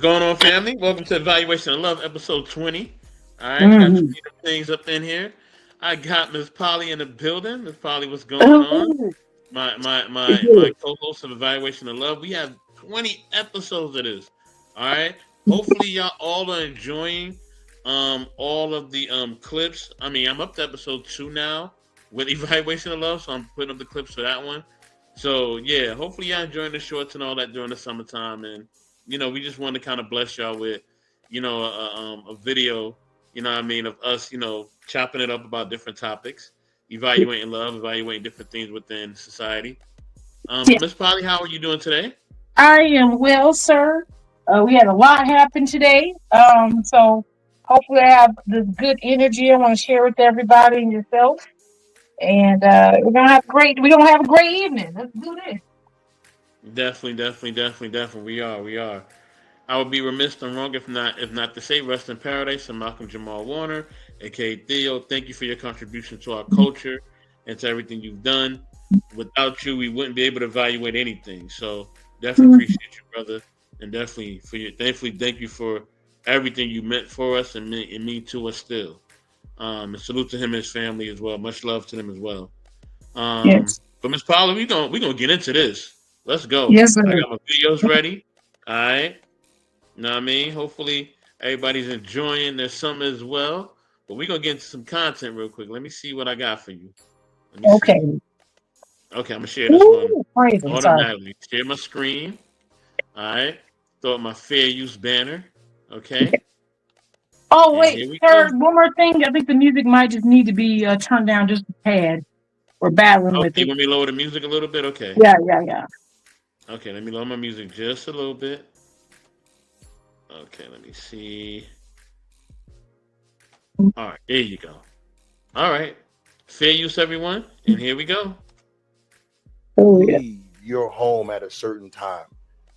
going on, family? Welcome to Evaluation of Love, episode 20. All right, got Mhm. 20 things up in here. I got Miss Polly in the building. Miss Polly, what's going on? Oh, it's My good. co-host of Evaluation of Love. We have 20 episodes of this. All right. Hopefully, y'all all are enjoying all of the clips. I mean, I'm up to episode 2 now with Evaluation of Love, so I'm putting up the clips for that one. So yeah, hopefully y'all enjoying the shorts and all that during the summertime, and we just want to kind of bless y'all with, a video, what I mean, of us, chopping it up about different topics, evaluating love, evaluating different things within society. Yeah, Miss Polly, how are you doing today? I am well, sir. We had a lot happen today. So hopefully I have this good energy I want to share with everybody and yourself. And we're gonna have a great evening. Let's do this. Definitely. We are. I would be remiss and wrong if not to say rest in paradise to Malcolm Jamal Warner, aka Theo. Thank you for your contribution to our culture and to everything you've done. Without you, we wouldn't be able to evaluate anything. So definitely Mhm. appreciate you, brother, and definitely for your thankfully thank you for everything you meant for us and mean to us still. And salute to him and his family as well. Much love to them as well. Yes. But Miss Paula, we gonna get into this. Let's go. Yes, I sir. got my videos ready. All right. Know what I mean? Hopefully everybody's enjoying their summer as well. But we're gonna get into some content real quick. Let me see what I got for you. Let me see. Okay. Okay, I'm gonna share this one Ooh, crazy. Sorry. automatically. Share my screen. Alright. Throw up my fair use banner. Okay. Oh And wait, here we sir. go. One more thing. I think the music might just need to be turned down just a tad. We're battling with Okay, you it. want me to lower the music a little bit? Okay. Yeah. Okay, let me lower my music just a little bit. Okay, let me see. Alright, there you go. Alright. Fair use everyone. And here we go. Oh yeah. Leave your home at a certain time.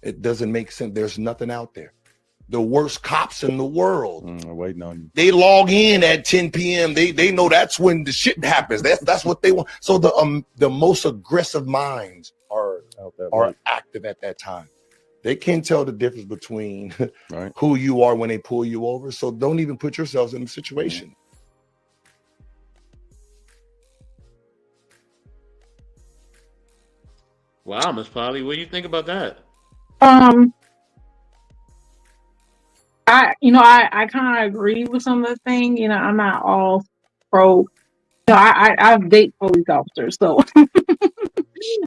It doesn't make sense. There's nothing out there. The worst cops in the world. Waiting on you. They log in at 10 p.m. They know that's when the shit happens. That's what they want. So the most aggressive minds Out that are late. active at that time. They can't tell the difference between Right. who you are when they pull you over. So don't even put yourselves in a situation. Wow, Miss Polly, what do you think about that? Um, I kind of agree with some of the thing. I'm not all pro. No, I date police officers, so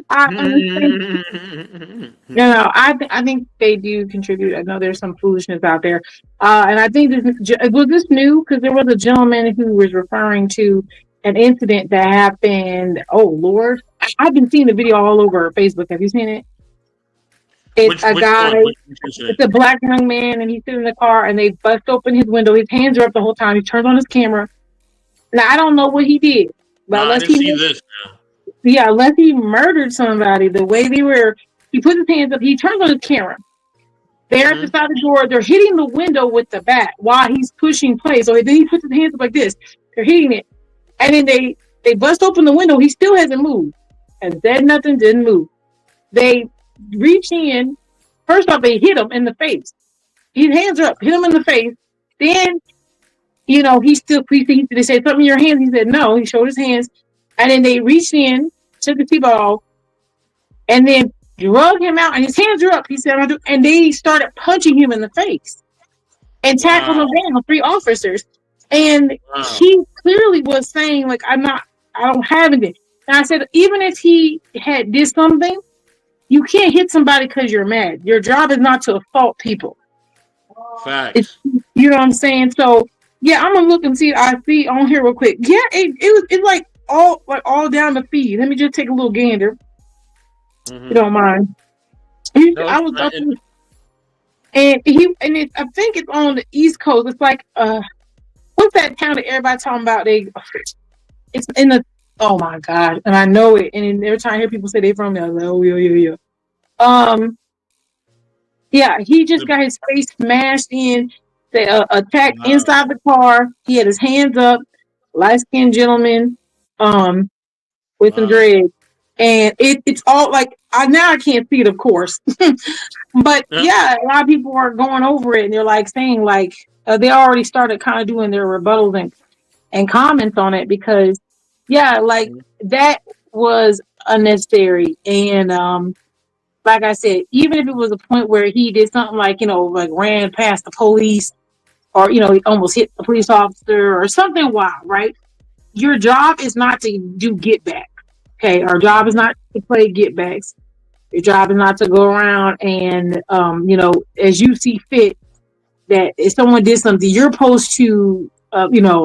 I understand. I think they do contribute. I know there's some foolishness out there, and I think was this new because there was a gentleman who was referring to an incident that happened. Oh Lord, I've been seeing the video all over Facebook. Have you seen it? It's which a which guy. one? Which incident? It's a black young man, and he's sitting in the car, and they bust open his window. His hands are up the whole time. He turns on his camera. Now I don't know what he did, No, but I didn't see this. unless he murdered somebody, the way they were, he puts his hands up. He turns on his camera. They're at the Mm-hmm. side of the door. They're hitting the window with the bat while he's pushing play. So then he puts his hands up like this. They're hitting it, and then they bust open the window. He still hasn't moved. Has said nothing. Didn't move. They reach in. First off, they hit him in the face. His hands are up. Hit him in the face. Then he still. They said something in your hands. He said no. He showed his hands, and then they reached in, took the T-ball off, and then drug him out. And his hands are up. He said, and they started punching him in the face and tackled Wow. him down. 3 officers, and Wow. he clearly was saying like, I don't have it. And I said, even if he had did something, you can't hit somebody because you're mad. Your job is not to assault people. It's, Facts. you know what I'm saying? So yeah, I'm gonna look and see. I see on here real quick. Yeah, it's like all down the feed. Let me just take a little gander. If you Mm-hmm. don't mind. No, I it's was fine. up I think it's on the East Coast. It's like what's that town that everybody talking about? It's in the oh my god, and I know it. And then every time I hear people say they from there, I'm like, oh yeah. Um, yeah, he just got his face smashed in. The attack Wow. inside the car. He had his hands up, light skinned gentleman, um, with some Wow. dreads. And it's all like now I can't see it, of course, but yeah, a lot of people are going over it and they're like saying like they already started kind of doing their rebuttals and comments on it because like that was unnecessary. And like I said, even if it was a point where he did something like, like ran past the police or, he almost hit the police officer or something wild, right? Your job is not to do get back. Okay, our job is not to play get backs. Your job is not to go around and, as you see fit, that if someone did something, you're supposed to,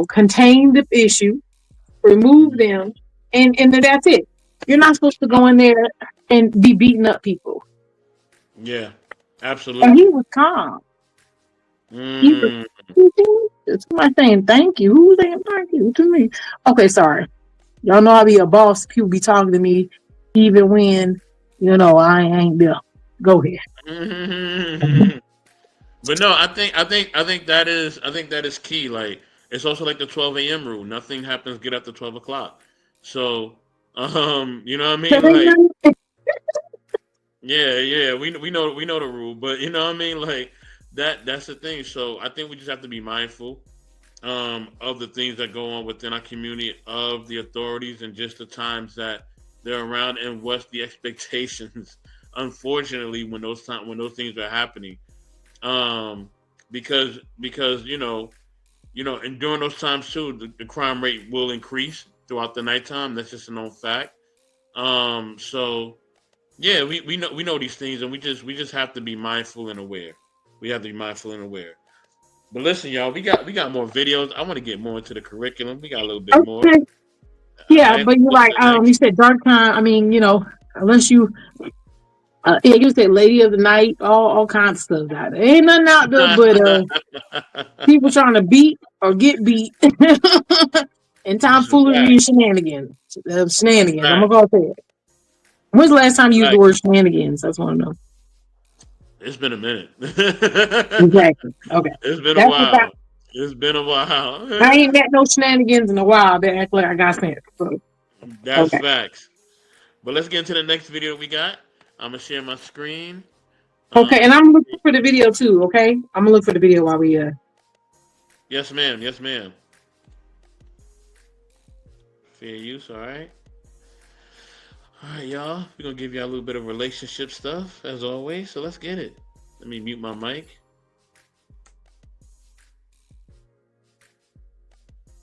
contain the issue, remove them, and then that's it. You're not supposed to go in there and be beating up people. Yeah, absolutely. And he was calm. Somebody saying thank you. Who was saying thank you to me? Okay, sorry. Y'all know I be a boss. People be talking to me even when, I ain't there. Go ahead. But no, I think that is key. Like it's also like the 12 a.m. rule. Nothing happens get after 12 o'clock. So, you know what I mean? Like, yeah, we know the rule, but you know what I mean? Like that's the thing. So I think we just have to be mindful of the things that go on within our community, of the authorities, and just the times that they're around, and what's the expectations. Unfortunately, when those things are happening, because and during those times too, the crime rate will increase throughout the nighttime. That's just a known fact. So yeah, we know these things, and we just have to be mindful and aware. We have to be mindful and aware. But listen, y'all, we got more videos. I want to get more into the curriculum. We got a little bit more. Yeah, but you're right. You said dark time. I mean, unless you, you said lady of the night, all kinds of stuff out there. Ain't nothing out there but people trying to beat or get beat, and tomfoolery and shenanigans. Shenanigans. I'm gonna go say it. When's the last time you used the word shenanigans? I just want to know. It's been a minute. Exactly. Okay. It's been a while. It's been a while. I ain't got no shenanigans in a while. They act like I got sense. So. That's facts. But let's get into the next video we got. I'm gonna share my screen. Okay, and I'm looking for the video too. Okay, I'm gonna look for the video while we. Yes, ma'am. Yes, ma'am. Fair use. All right. All right, y'all. We're gonna give y'all a little bit of relationship stuff as always. So let's get it. Let me mute my mic.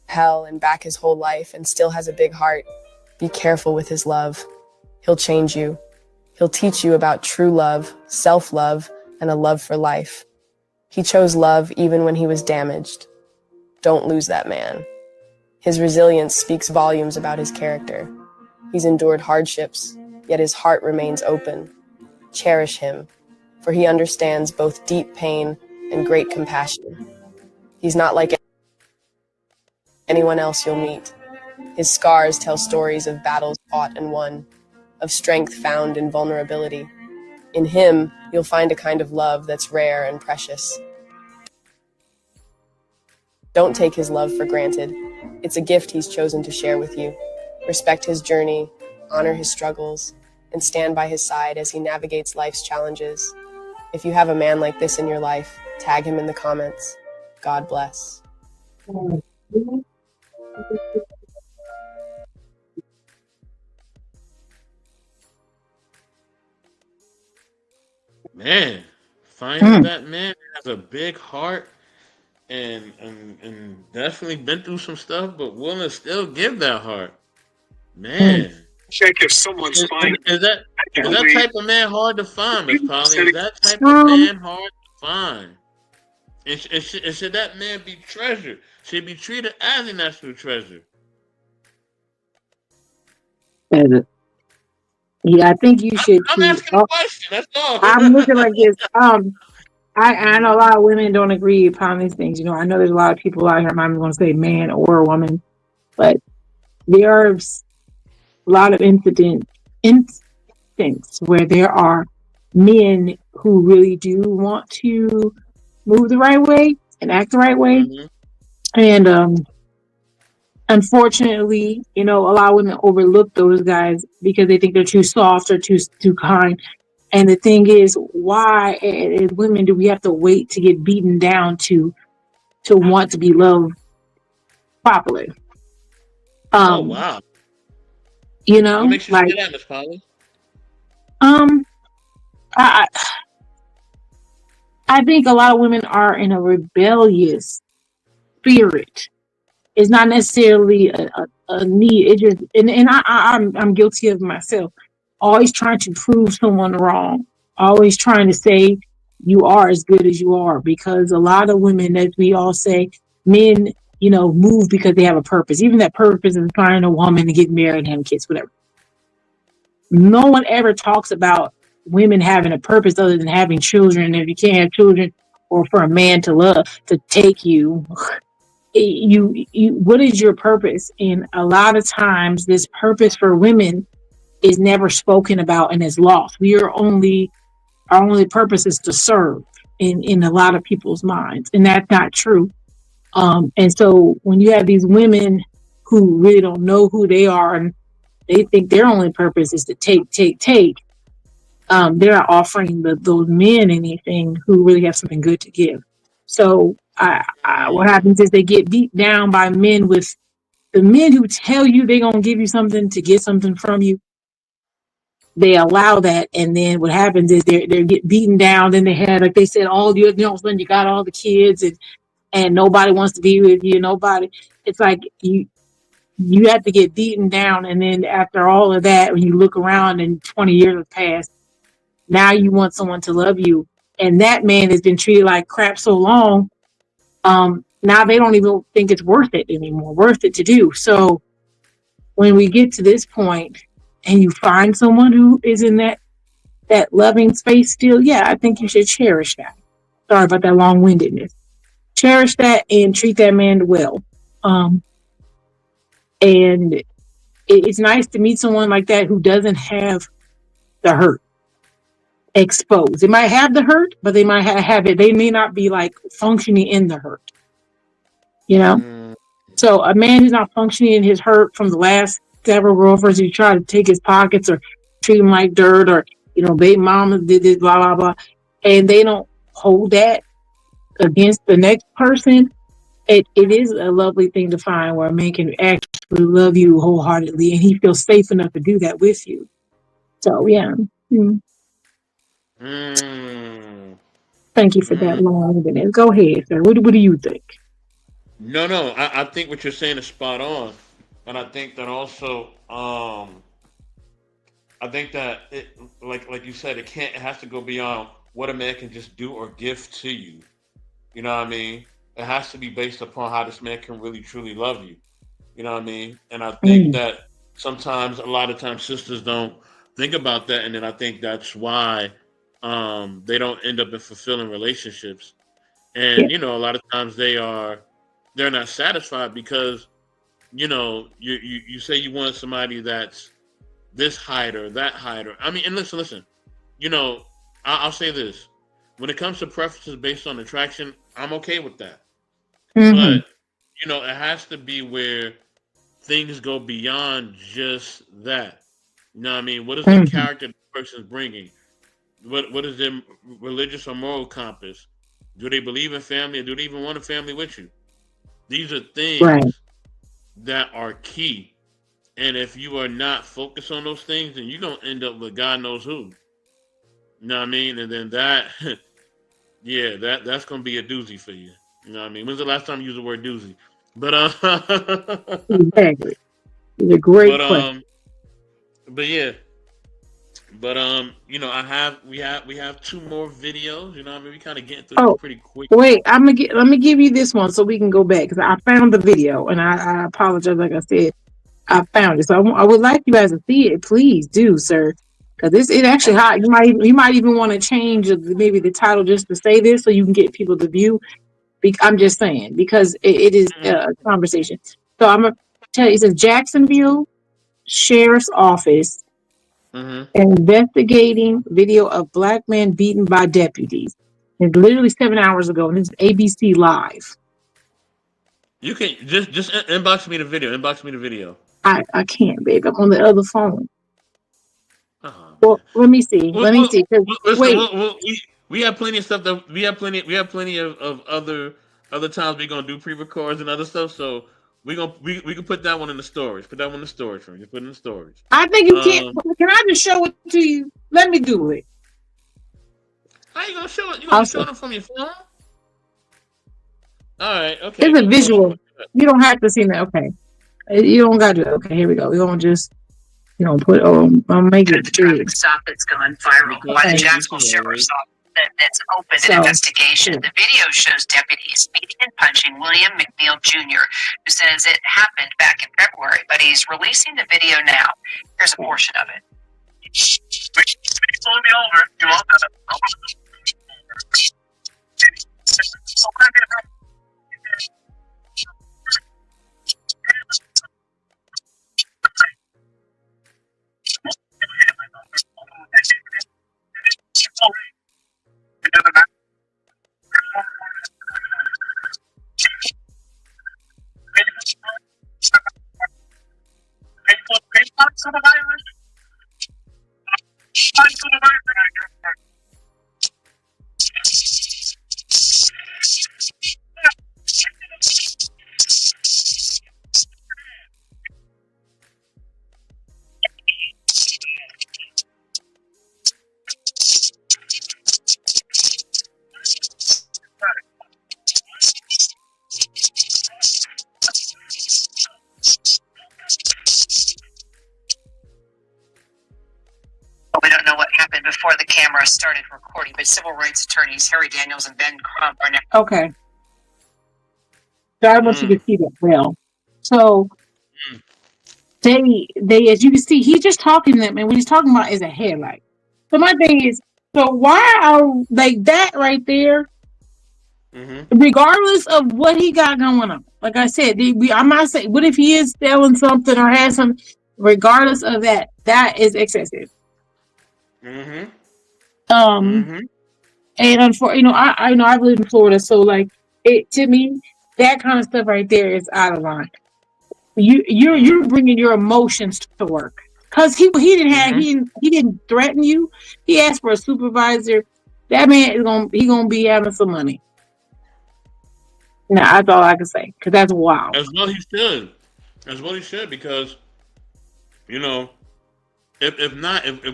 Hell and back his whole life and still has a big heart. Be careful with his love. He'll change you. He'll teach you about true love, self-love, and a love for life. He chose love even when he was damaged. Don't lose that man. His resilience speaks volumes about his character. He's endured hardships, yet his heart remains open. Cherish him, for he understands both deep pain and great compassion. He's not like anyone else you'll meet. His scars tell stories of battles fought and won, of strength found in vulnerability. In him, you'll find a kind of love that's rare and precious. Don't take his love for granted. It's a gift he's chosen to share with you. Respect his journey, honor his struggles, and stand by his side as he navigates life's challenges. If you have a man like this in your life, tag him in the comments. God bless. Man, finding that man has a big heart and definitely been through some stuff, but willing to still give that heart. Man. Check if someone's fine. Is that type of man hard to find, Miss Polly? Is that type of man hard to find? And should that man be treasured? Should he be treated as a national treasure? Yeah, I think you should. I'm asking a question. That's all. I'm looking like this. I know a lot of women don't agree upon these things. I know there's a lot of people out here. I'm not going to say man or a woman, but there are a lot of incidents where there are men who really do want to move the right way and act the right way, and unfortunately, a lot of women overlook those guys because they think they're too soft or too kind. And the thing is, why as women do we have to wait to get beaten down to want to be loved properly? Oh wow. What makes you Like, say that, Miss Polly? um, I I think a lot of women are in a rebellious spirit. It's not necessarily a need. It just and I'm guilty of myself. Always trying to prove someone wrong. Always trying to say you are as good as you are, because a lot of women, as we all say, men, move because they have a purpose. Even that purpose is finding a woman to get married and have kids, whatever. No one ever talks about women having a purpose other than having children. If you can't have children, or for a man to love, to take you, what is your purpose? And a lot of times this purpose for women is never spoken about and is lost. Our only purpose is to serve in a lot of people's minds, and that's not true. And so when you have these women who really don't know who they are, and they think their only purpose is to take, they're not offering those men anything who really have something good to give. So what happens is they get beat down by men, with the men who tell you they're going to give you something to get something from you. They allow that, and then what happens is they get beaten down. Then they had, like they said, all you you got all the kids, and nobody wants to be with you. Nobody. It's like you have to get beaten down, and then after all of that, when you look around and 20 years have passed, now you want someone to love you, and that man has been treated like crap so long. Now they don't even think it's worth it anymore, worth it to do. So when we get to this point, and you find someone who is in that loving space still, yeah, I think you should cherish that. Sorry about that long-windedness. Cherish that and treat that man well. And it's nice to meet someone like that who doesn't have the hurt exposed. They might have the hurt, but they might have it. They may not be like functioning in the hurt. So a man who's not functioning in his hurt from the last several girlfriends who try to take his pockets or treat him like dirt, or baby mama did this, blah blah blah, and they don't hold that against the next person. It is a lovely thing to find where a man can actually love you wholeheartedly, and he feels safe enough to do that with you. So yeah. Thank you for that long minute. Go ahead, sir. What do you think? No. I think what you're saying is spot on, and I think that also, I think that it, like you said, it has to go beyond what a man can just do or give to you. You know what I mean? It has to be based upon how this man can really truly love you. You know what I mean? And I think that sometimes, a lot of times, sisters don't think about that, and then I think that's why they don't end up in fulfilling relationships. And a lot of times they're not satisfied because you say you want somebody that's this height or that height, or I mean, and listen, I'll say this: when it comes to preferences based on attraction, I'm okay with that. But it has to be where things go beyond just that. You know what I mean? What is the character the person's bringing? What is their religious or moral compass? Do they believe in family, or do they even want a family with you? These are things that are key. And if you are not focused on those things, then you're going to end up with God knows who. You know what I mean? And then that's going to be a doozy for you. You know what I mean? When's the last time you used the word doozy? But exactly. It's a great question. But yeah. But we have two more videos. You know what I mean? We kind of getting through pretty quick. Wait, let me give you this one so we can go back, because I found the video, and I apologize. Like I said, I found it, so I would like you guys to see it. Please do, sir, because it actually hot. You might even want to change maybe the title just to say this, so you can get people to view. I'm just saying, because it is a conversation. So I'm gonna tell you. It says Jacksonville Sheriff's Office investigating video of black man beaten by deputies. It's literally 7 hours ago, and it's ABC Live. You can just inbox me the video. Inbox me the video. I can't, babe. I'm on the other phone. Oh, Well, man. let me see. Let me see. 'Cause- Listen, wait, we have plenty of stuff that we have plenty of other times we're gonna do pre-records and other stuff. So we can put that one in the storage. Put that one in the storage for me. Put it in the storage. I think you can't. Um, Can I just show it to you? Let me do it. how you gonna show it? You I'll gonna show. show them from your phone? All right. Okay. It's a Go visual. ahead. You don't have to see that. Okay. You don't got to do it. Okay, here we go. We're going to just, put, I'll make it big. Traffic stop that's gone viral Okay. by the Okay. Jacksonville Okay. Sheriff's Office that's opened So, an investigation. yeah. The video shows deputies beating and punching William McNeil Jr., who says it happened back in February, but he's releasing the video now. Here's a portion of it. Pull me over. You want that? We don't know what happened before the camera started recording, but civil rights attorneys Harry Daniels and Ben Crump are now. Okay. So I want you to see that well. So they, as you can see, he's just talking to them, and what he's talking about is a headlight. So my thing is, so why are like that right there? Regardless of what he got going on, like I said, I'm not saying what if he is selling something or has some. Regardless of that, that is excessive. And unfortunately, I've lived in Florida, so like it to me, that kind of stuff right there is out of line. You're bringing your emotions to work because he didn't threaten you. He asked for a supervisor. That man is gonna be having some money. Now that's all I can say because that's wild. As well he should. As well he should because, if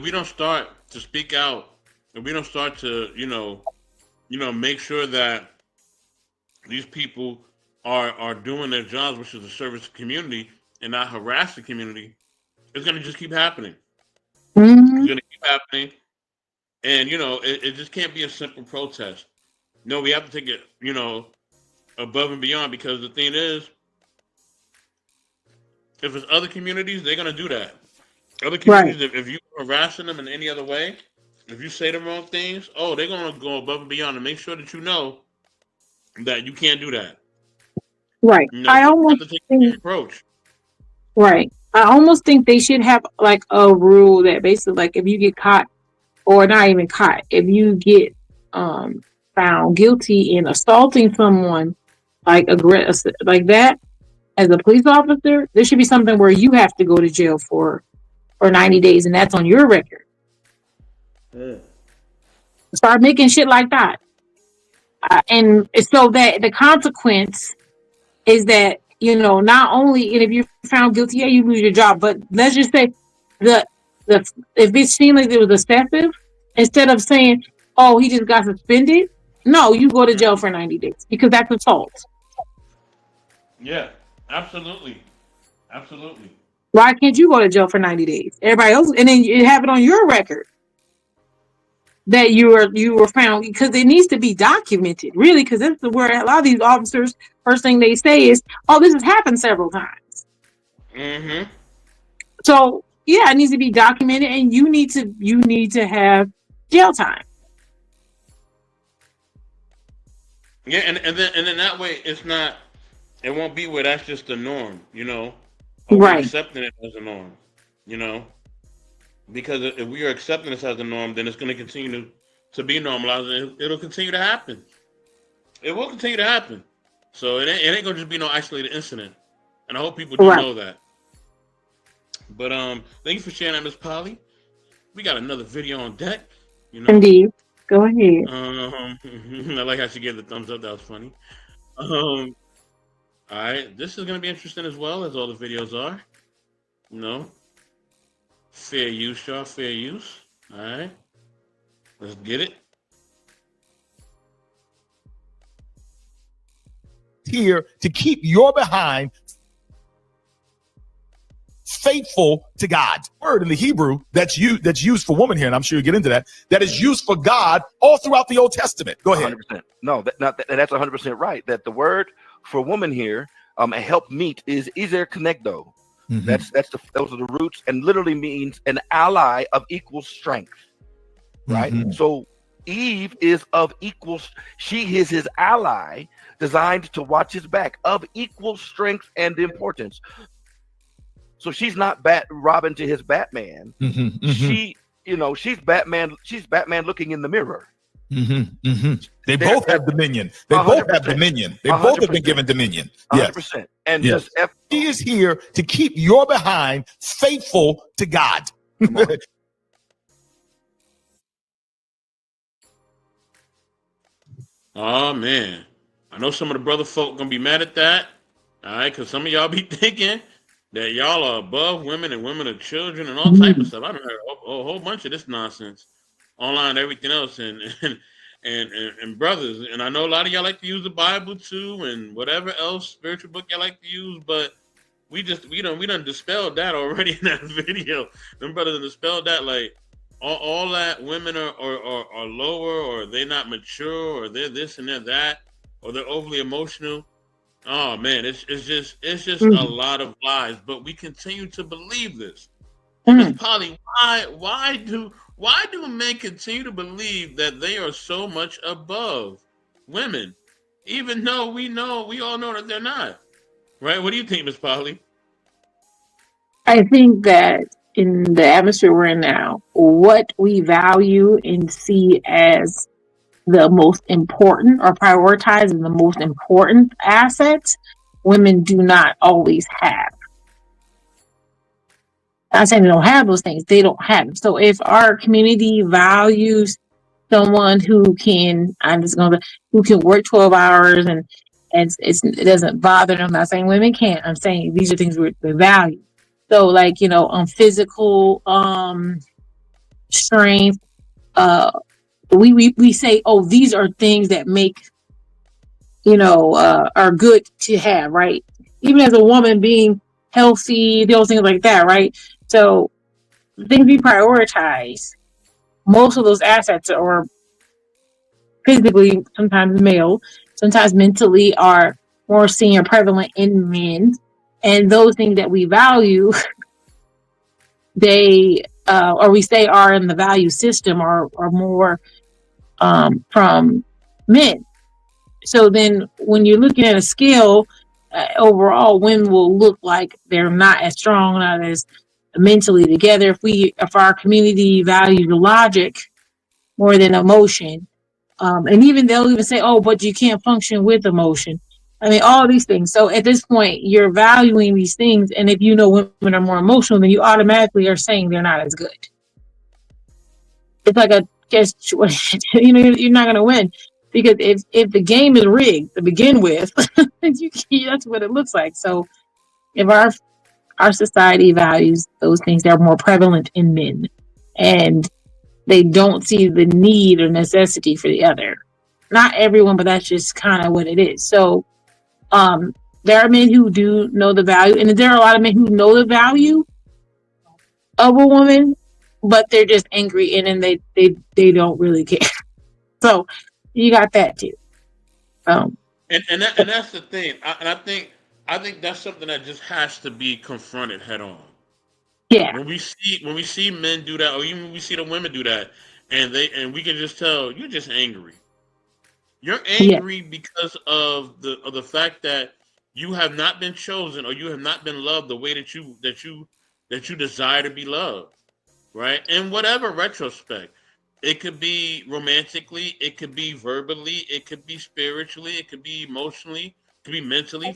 we don't start to speak out, if we don't start to, make sure that these people are doing their jobs, which is to service the community and not harass the community, it's gonna just keep happening. It's gonna keep happening. And it just can't be a simple protest. No, we have to take it, above and beyond because the thing is, if it's other communities, they're gonna do that. Other communities, if you harassing them in any other way, if you say the wrong things, they're gonna go above and beyond and make sure that you know that you can't do that. Right. I almost have to take the approach. Right. I almost think they should have like a rule that basically, like, if you get caught, or not even caught, if you get found guilty in assaulting someone, like that, as a police officer, there should be something where you have to go to jail for 90 days, and that's on your record. Start making shit like that, and so that the consequence is that not only, and if you're found guilty, you lose your job. But let's just say if it seemed like it was excessive, instead of saying, "Oh, he just got suspended," no, you go to jail for 90 days because that's assault. Yeah, absolutely. Why can't you go to jail for 90 days? Everybody else, and then you have it on your record that you were found, because it needs to be documented, really, because this is where a lot of these officers, first thing they say is, "Oh, this has happened several times." So yeah, it needs to be documented, and you need to have jail time. Yeah, and then that way it won't be where that's just the norm, Right. Accepting it as a norm, because if we are accepting this as a norm, then it's going to continue to be normalized, and it'll continue to happen. It will continue to happen. So it ain't gonna just be no isolated incident. And I hope people do Right. know that. But thank you for sharing that, Miss Polly. We got another video on deck. You know. Indeed. Go ahead. I like how she gave the thumbs up. That was funny. All right, this is gonna be interesting as well as all the videos are. You know, fair use, y'all. Fair use. All right, let's get it. Here to keep your behind faithful to God. Word in the Hebrew that's used for woman here, and I'm sure you get into that. That is used for God all throughout the Old Testament. Go ahead. 100%. No, that's 100% right. That the word for woman here, a help meet is izer connecto. Mhm. Those are the roots, and literally means an ally of equal strength. Right. Mhm. So Eve is of equal. She is his ally, designed to watch his back, of equal strength and importance. So she's not Robin to his Batman. Mhm, mhm. She's Batman. She's Batman looking in the mirror. They both have dominion. They both have dominion. They both have been given dominion. Yes. 100%. And Yes. He is here to keep your behind faithful to God. Oh man, I know some of the brother folk gonna be mad at that. All right, because some of y'all be thinking that y'all are above women and women are children and all type of stuff. I've heard a whole bunch of this nonsense online and everything else, and brothers. And I know a lot of y'all like to use the Bible too, and whatever else spiritual book y'all like to use, but we done dispelled that already in that video. Them brothers done dispelled that, like all that women are lower, or they're not mature, or they're this and they're that, or they're overly emotional. Oh man, it's just a lot of lies, but we continue to believe this. Miss Polly, why do men continue to believe that they are so much above women, even though we all know that they're not? Right? What do you think, Miss Polly? I think that in the atmosphere we're in now, what we value and see as the most important or prioritize as the most important assets, women do not always have. I'm not saying they don't have those things, they don't have them. So if our community values someone who can, who can work 12 hours and it doesn't bother them. I'm not saying women can't. I'm saying these are things we value. So like, physical strength, we say, oh, these are things that make, are good to have, right? Even as a woman, being healthy, those things like that, right? So the things we prioritize, most of those assets are physically, sometimes male, sometimes mentally, are more seen or prevalent in men. And those things that we value, they or we say are in the value system are more from men. So then when you're looking at a scale, overall women will look like they're not as strong, not as mentally together. If our community values logic more than emotion, and even they'll even say, oh, but you can't function with emotion. I mean, all these things. So at this point, you're valuing these things, and if you know women are more emotional, then you automatically are saying they're not as good. It's like a guess, you're not going to win, because if the game is rigged to begin with, that's what it looks like. So if our society values those things that are more prevalent in men, and they don't see the need or necessity for the other. Not everyone, but that's just kind of what it is. So there are men who do know the value, and there are a lot of men who know the value of a woman, but they're just angry, and then they don't really care. So you got that too. And that's the thing. I think that's something that just has to be confronted head on. Yeah. When we see men do that, or even when we see the women do that, and we can just tell you're just angry. You're angry because of the fact that you have not been chosen, or you have not been loved the way that you desire to be loved, right? In whatever retrospect, it could be romantically, it could be verbally, it could be spiritually, it could be emotionally, it could be mentally,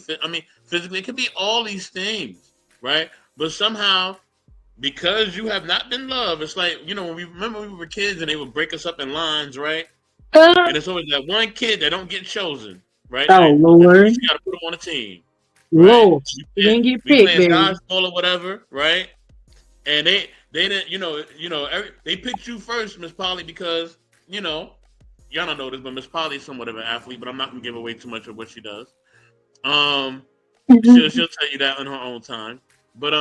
physically. It could be all these things, right? But somehow, because you have not been loved, it's like, you know, when we were kids and they would break us up in lines, right? And it's always that one kid that don't get chosen, right? Oh, Lord. You got to put them on a team. Right? Lord. You didn't get picked, playing baby. dodgeball or whatever, right? And they didn't, they picked you first, Miss Polly, because, you know, y'all don't know this, but Miss Polly is somewhat of an athlete, but I'm not gonna give away too much of what she does. She'll tell you that in her own time. But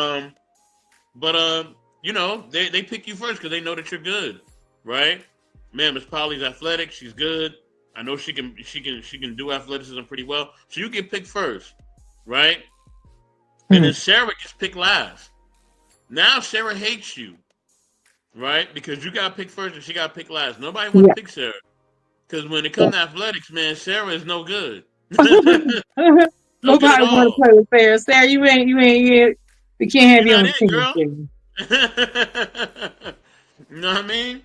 you know, they pick you first because they know that you're good, right? Man, Miss Polly's athletic, she's good. I know she can do athleticism pretty well. So you get picked first, right? And then Sarah gets picked last. Now Sarah hates you, right? Because you got picked first and she got picked last. Nobody wants to pick Sarah. Because when it comes to athletics, man, Sarah is no good. Nobody want to play with Sarah. Sarah, you ain't. We can't have you on the team, girl. You know what I mean?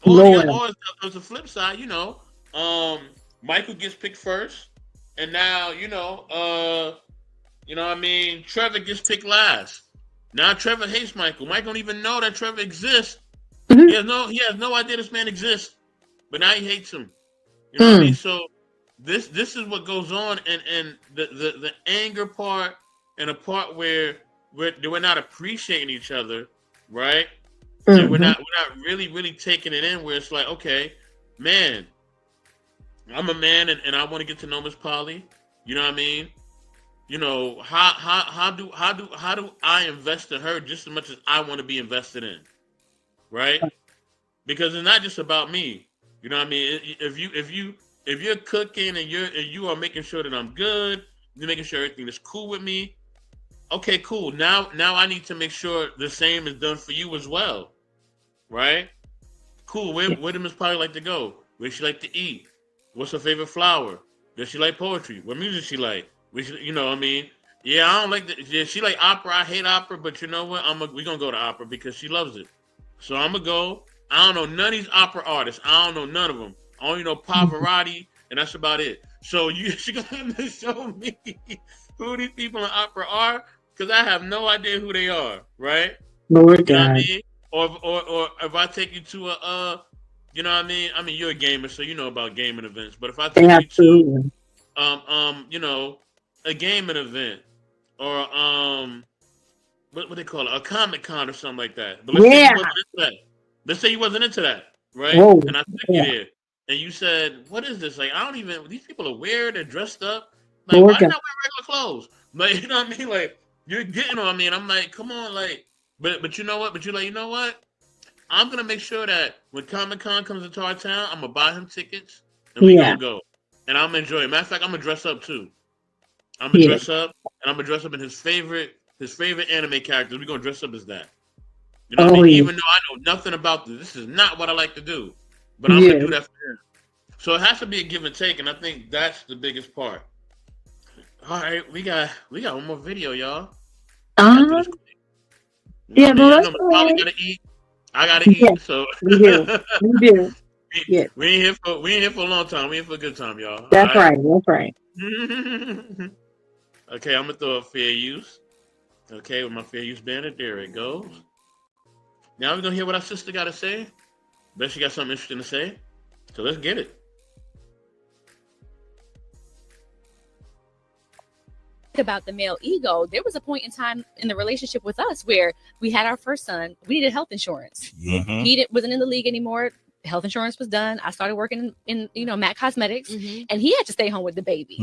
Or there's a flip side, you know. Michael gets picked first, and now you know what I mean. Trevor gets picked last. Now Trevor hates Michael. Michael don't even know that Trevor exists. He has no idea this man exists. But now he hates him. You know what I mean? So this is what goes on, and the anger part, and a part where we're not appreciating each other, right? And we're not really taking it in. Where it's like, okay, man, I'm a man, and I want to get to know Miss Polly. You know what I mean? You know, how do I invest in her just as much as I want to be invested in, right? Because it's not just about me. You know what I mean? If you're cooking and you are making sure that I'm good, you're making sure everything is cool with me. Okay, cool. Now I need to make sure the same is done for you as well, right? Cool. Where does Miss Polly like to go? Where does she like to eat? What's her favorite flower? Does she like poetry? What music she like? You know what I mean? Yeah, I don't like that. Yeah, she like opera. I hate opera, but you know what? We're gonna go to opera because she loves it. So I'm gonna go. I don't know none of these opera artists. I don't know none of them. I only know Pavarotti, and that's about it. So she gonna have to show me who these people in opera are, because I have no idea who they are, right? Lord you know God. what I mean? Or if I take you to a you know what I mean? I mean, you're a gamer, so you know about gaming events. But if I take you to you know, a gaming event, or what they call it, a Comic Con or something like that. But let's say you wasn't into that, right? Whoa. And I took you there, and you said, "What is this? Like, I don't even. These people are weird. They're dressed up. Like, Lord why do God. not wear regular clothes? Like, you know what I mean? Like, you're getting on me, and I'm like, come on, like, but you know what? But you're like, you know what? I'm gonna make sure that when Comic Con comes into our town, I'm gonna buy him tickets, and we gonna go, and I'm gonna enjoy it. Matter of fact, I'm gonna dress up too. I'm gonna dress up, and I'm gonna dress up in his favorite anime characters. We're gonna dress up as that. You know what I mean? Even though I know nothing about this is not what I like to do, but I'm gonna do that for him. So it has to be a give and take, and I think that's the biggest part. All right, we got one more video, y'all. Yeah, but I probably gotta eat. I gotta eat. So we do. Yeah. We ain't here for a long time. We in for a good time, y'all. That's right. That's right. Okay, I'm gonna throw a fair use. Okay, with my fair use banner, there it goes. Now we're gonna hear what our sister got to say. Bet she got something interesting to say. So let's get it. About the male ego, there was a point in time in the relationship with us where we had our first son. We needed health insurance. Mm-hmm. He wasn't in the league anymore. Health insurance was done. I started working in Mac Cosmetics, and he had to stay home with the baby.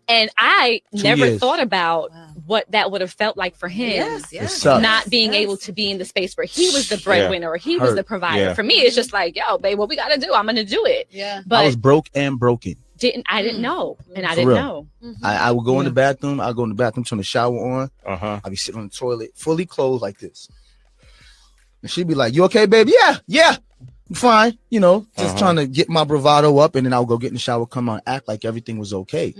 And I never thought about what that would have felt like for him, not being able to be in the space where he was the breadwinner or he was the provider. For me, it's just like, yo, babe, what we got to do? I'm going to do it. But I was broke and broken. I didn't know, and I didn't know. I would go in the bathroom. I'll go in the bathroom, turn the shower on. I'll be sitting on the toilet, fully clothed like this, and she'd be like, "You okay, baby? Yeah, I'm fine. You know, just trying to get my bravado up, and then I'll go get in the shower, come on, act like everything was okay."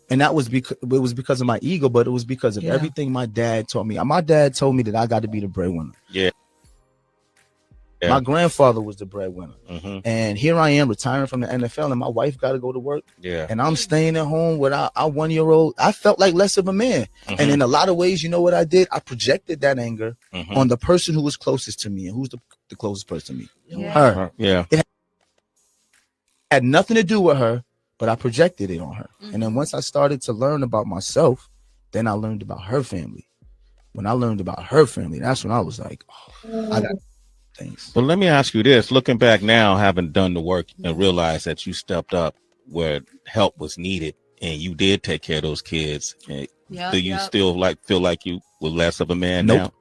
And that was because of my ego, but it was because of everything my dad taught me. My dad told me that I got to be the breadwinner. My grandfather was the breadwinner, and here I am retiring from the NFL, and my wife got to go to work. And I'm staying at home with our 1-year-old. I felt like less of a man, and in a lot of ways, you know what I did? I projected that anger on the person who was closest to me, and who's the closest person to me? Her. It had nothing to do with her, but I projected it on her. And then once I started to learn about myself, then I learned about her family. When I learned about her family, that's when I was like, oh, I got things. But let me ask you this, looking back now, having done the work and realized that you stepped up where help was needed and you did take care of those kids. Do you still feel like you were less of a man now?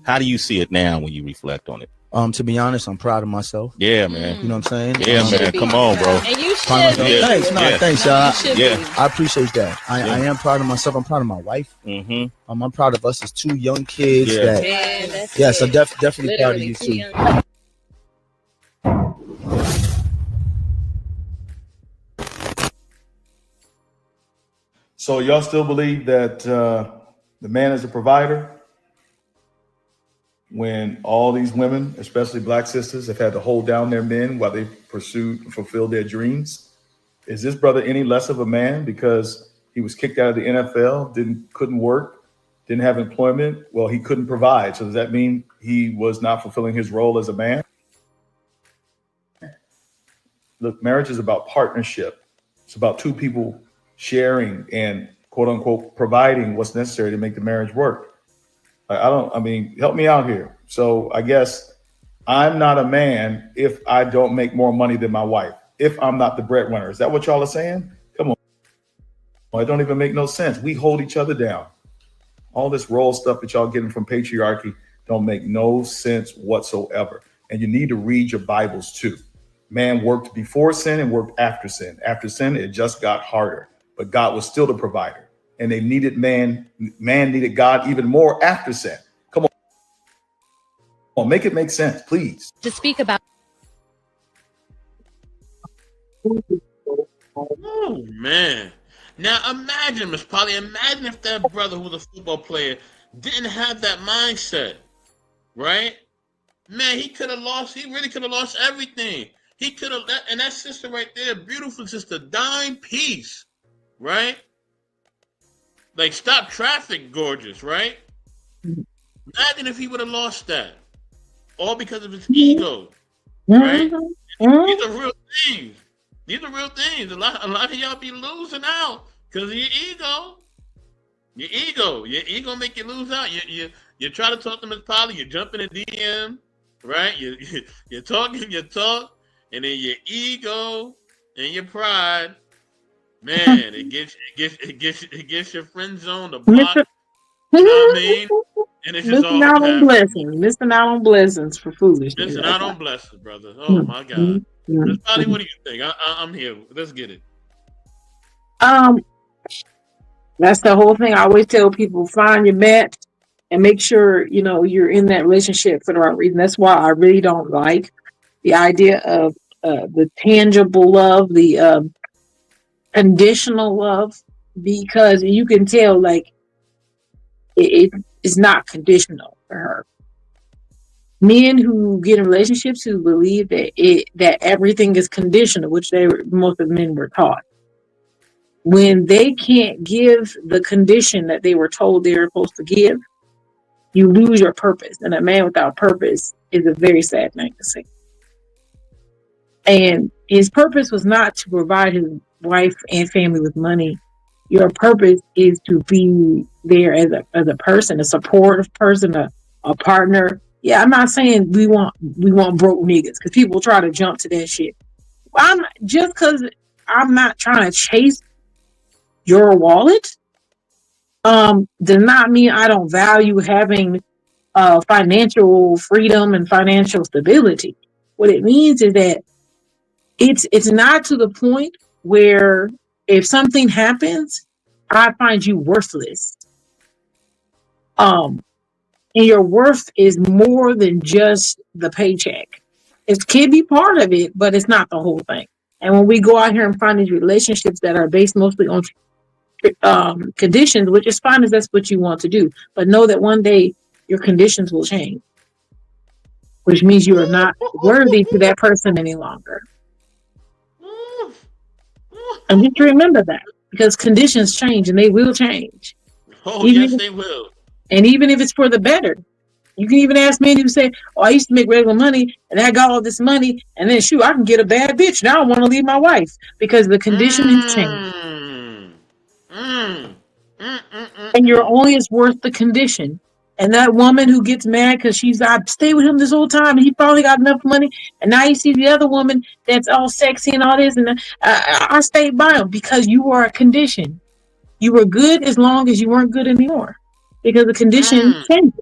How do you see it now when you reflect on it? To be honest, I'm proud of myself. Yeah, man. You know what I'm saying? Yeah, man. Come on, bro. And you should. Thanks, thanks, y'all. Yeah. I appreciate that. I am proud of myself. I'm proud of my wife. I'm proud of us as 2 young kids. Yes, I'm definitely proud of you too. So y'all still believe that the man is a provider? When all these women, especially black sisters, have had to hold down their men while they fulfilled their dreams? Is this brother any less of a man because he was kicked out of the NFL, couldn't work, didn't have employment? Well, he couldn't provide. So does that mean he was not fulfilling his role as a man? Look, marriage is about partnership. It's about 2 people sharing and quote unquote providing what's necessary to make the marriage work. Help me out here. So I guess I'm not a man if I don't make more money than my wife, if I'm not the breadwinner. Is that what y'all are saying? Come on. Well, it don't even make no sense. We hold each other down. All this role stuff that y'all getting from patriarchy don't make no sense whatsoever. And you need to read your Bibles too. Man worked before sin and worked after sin. After sin, it just got harder, but God was still the provider. And they needed man needed God even more after sin. Come on, make it make sense, please. To speak about. Oh man. Now imagine, Miss Polly, imagine if that brother who was a football player didn't have that mindset, right? Man, he really could have lost everything. He could have, and that sister right there, beautiful sister, dime piece, right? Like, stop traffic, gorgeous, right? Imagine if he would have lost that. All because of his ego, right? These are real things. These are real things. A lot of y'all be losing out because of your ego. Your ego make you lose out. You try to talk to Miss Polly, you jump in a DM, right? You talk, and then your ego and your pride. Man, it gets your friend zone to block. You know what I mean? And it's just all missing out on blessings for foolishness. Missing out on blessings, brother. Oh my God. Miss Polly, what do you think? I'm here. Let's get it. That's the whole thing. I always tell people: find your match and make sure you're in that relationship for the right reason. That's why I really don't like the idea of the tangible love, the conditional love, because you can tell like it is not conditional for her. Men who get in relationships who believe that everything is conditional, which most of the men were taught, when they can't give the condition that they were told they were supposed to give, you lose your purpose. And a man without purpose is a very sad thing to see. And his purpose was not to provide his wife and family with money. Your purpose is to be there as a person, a supportive person, a partner. Yeah, I'm not saying we want broke niggas, because people try to jump to that shit. Just because I'm not trying to chase your wallet, does not mean I don't value having financial freedom and financial stability. What it means is that it's not to the point where if something happens, I find you worthless. And your worth is more than just the paycheck. It can be part of it, but it's not the whole thing. And when we go out here and find these relationships that are based mostly on conditions, which is fine if that's what you want to do, but know that one day your conditions will change. which means you are not worthy to that person any longer. And just remember that, because conditions change and they will change. Oh, yes, they will. And even if it's for the better. You can even ask men who say, "Oh, I used to make regular money and I got all this money, and then shoot, I can get a bad bitch. Now I want to leave my wife because the condition has changed." And you're only as worth the condition. And that woman who gets mad because I stayed with him this whole time and he finally got enough money, and now you see the other woman that's all sexy and all this, and I stayed by him because you were a condition. You were good as long as you weren't good anymore, because the condition changed.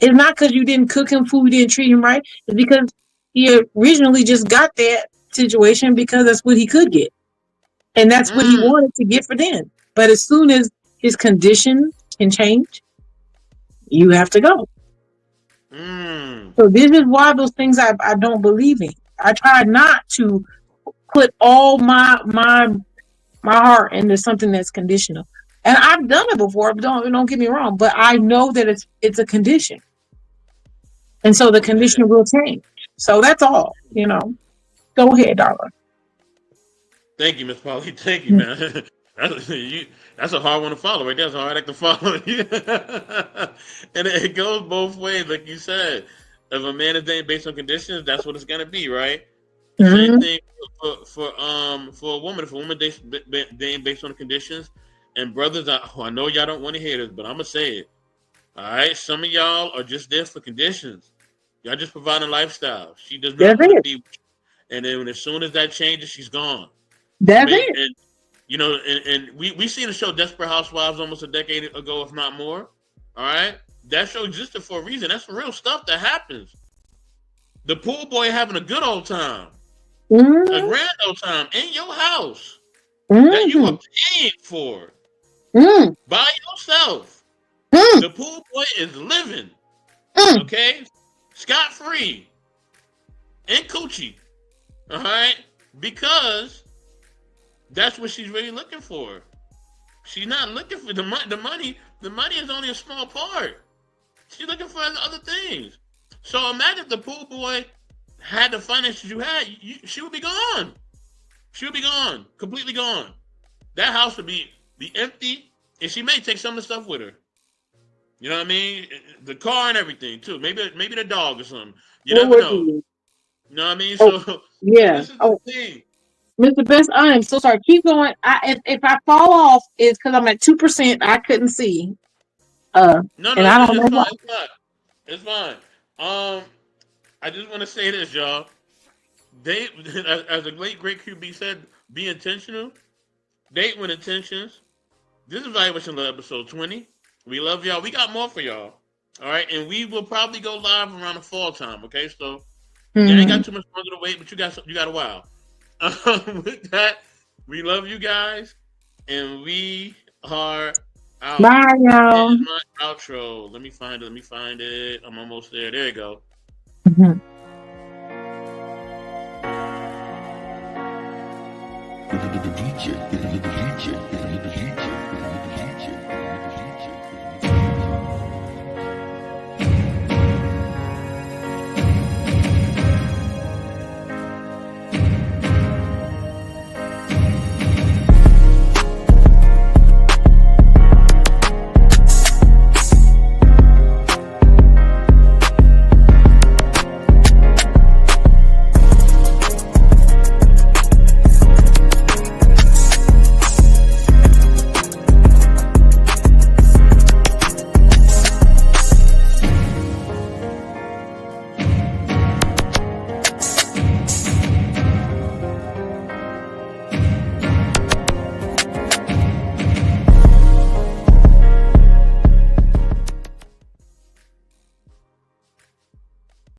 It's not because you didn't cook him food, you didn't treat him right. It's because he originally just got that situation because that's what he could get. And that's what he wanted to get for them. But as soon as his condition can change, you have to go. So this is why those things I don't believe in. I try not to put all my heart into something that's conditional. And I've done it before, but don't get me wrong. But I know that it's a condition. And so the condition will change. So that's all, Go ahead, darling. Thank you, Miss Polly. Thank you, man. That's a hard one to follow, right? That's a hard act to follow. And it goes both ways, like you said. If a man is dating based on conditions, that's what it's gonna be, right? Same thing for a woman. If a woman dating based on conditions, and brothers, I know y'all don't want to hear this, but I'm gonna say it. All right, some of y'all are just there for conditions. Y'all just providing a lifestyle. She does not want to be with you. And then as soon as that changes, she's gone. That's it. And we seen the show Desperate Housewives almost a decade ago, if not more. All right, that show existed for a reason. That's some real stuff that happens. The pool boy having a good old time, a grand old time in your house that you are paying for by yourself. The pool boy is living, okay, scot-free, in coochie, all right, because that's what she's really looking for. She's not looking for the money. The money is only a small part. She's looking for other things. So imagine if the pool boy had the finances you had, she would be gone. She would be gone, completely gone. That house would be empty, and she may take some of the stuff with her. You know what I mean? The car and everything too. Maybe the dog or something. You never know. You know what I mean? So yeah. This is the thing. Mr. Best, I am so sorry. Keep going. If I fall off, it's because I'm at 2%. I couldn't see. No, and I don't know. It's fine. I just want to say this, y'all. As a great QB said, be intentional. Date with intentions. This is Evaluation Love episode 20. We love y'all. We got more for y'all. All right, and we will probably go live around the fall time. Okay, so you ain't got too much longer to wait, but you got a while. With that, we love you guys, and we are out. Bye, y'all. Here's my outro. Let me find it. I'm almost there. There you go. DJ.